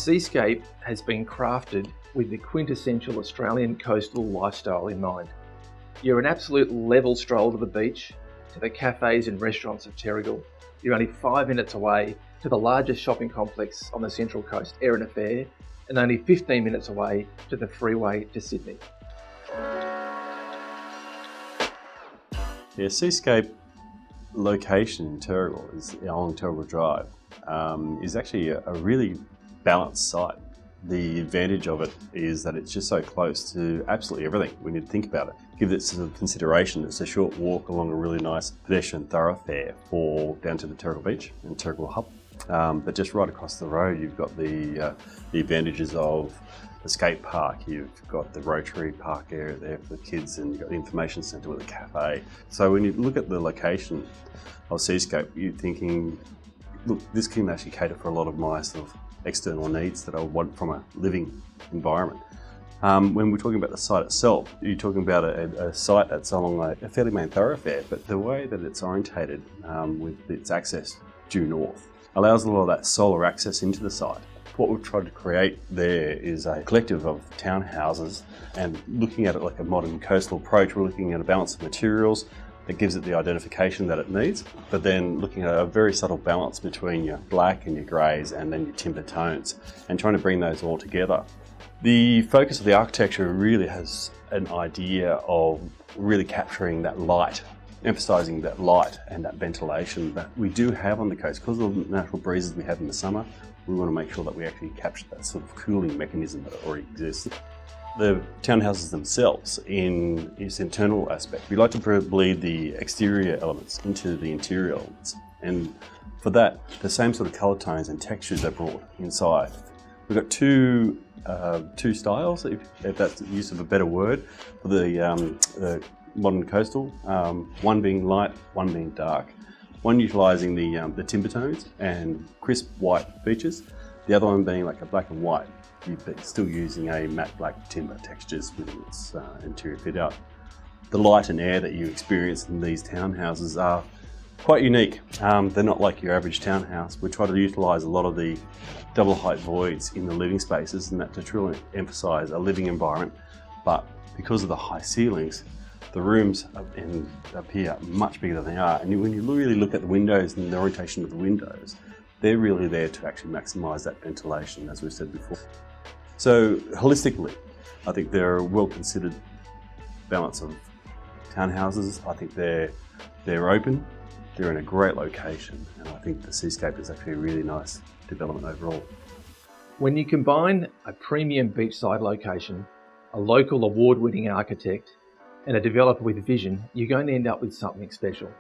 seascape has been crafted with the quintessential Australian coastal lifestyle in mind. You're an absolute level stroll to the beach, to the cafes and restaurants of Terrigal. You're only 5 minutes away to the largest shopping complex on the Central Coast, Erina Fair, and only 15 minutes away to the freeway to Sydney. Yeah, seascape location in Terrigal is along Terrigal Drive is actually a really balanced site. The advantage of it is that it's just so close to absolutely everything when you think about it. Give it some consideration. It's a short walk along a really nice pedestrian thoroughfare down to the Terrigal Beach and Terrigal Hub. But just right across the road, you've got the advantages of the skate park. You've got the Rotary Park area there for the kids, and you've got the information centre with a cafe. So when you look at the location of seascape, you're thinking, look, this can actually cater for a lot of my sort of external needs that I want from a living environment. When we're talking about the site itself, you're talking about a site that's along a fairly main thoroughfare, but the way that it's orientated with its access due north allows a lot of that solar access into the site. What we've tried to create there is a collective of townhouses, and looking at it like a modern coastal approach, we're looking at a balance of materials that gives it the identification that it needs, but then looking at a very subtle balance between your black and your greys and then your timber tones, and trying to bring those all together. The focus of the architecture really has an idea of really capturing that light, emphasising that light and that ventilation that we do have on the coast. Because of the natural breezes we have in the summer, we want to make sure that we actually capture that sort of cooling mechanism that already exists. The townhouses themselves, in its internal aspect, we like to bleed the exterior elements into the interior elements, and for that, the same sort of colour tones and textures are brought inside. We've got two styles, if that's the use of a better word, for the modern coastal. One being light, one being dark. One utilising the timber tones and crisp white features. The other one being like a black and white. You're still using a matte black timber textures within its interior fit out. The light and air that you experience in these townhouses are quite unique. They're not like your average townhouse. We try to utilise a lot of the double height voids in the living spaces, and that to truly emphasise a living environment. But because of the high ceilings, the rooms up here are much bigger than they are. And when you really look at the windows and the orientation of the windows, they're really there to actually maximise that ventilation, as we've said before. So holistically, I think they're a well-considered balance of townhouses. I think they're open, they're in a great location, and I think the seascape is actually a really nice development overall. When you combine a premium beachside location, a local award-winning architect, and a developer with vision, you're going to end up with something special.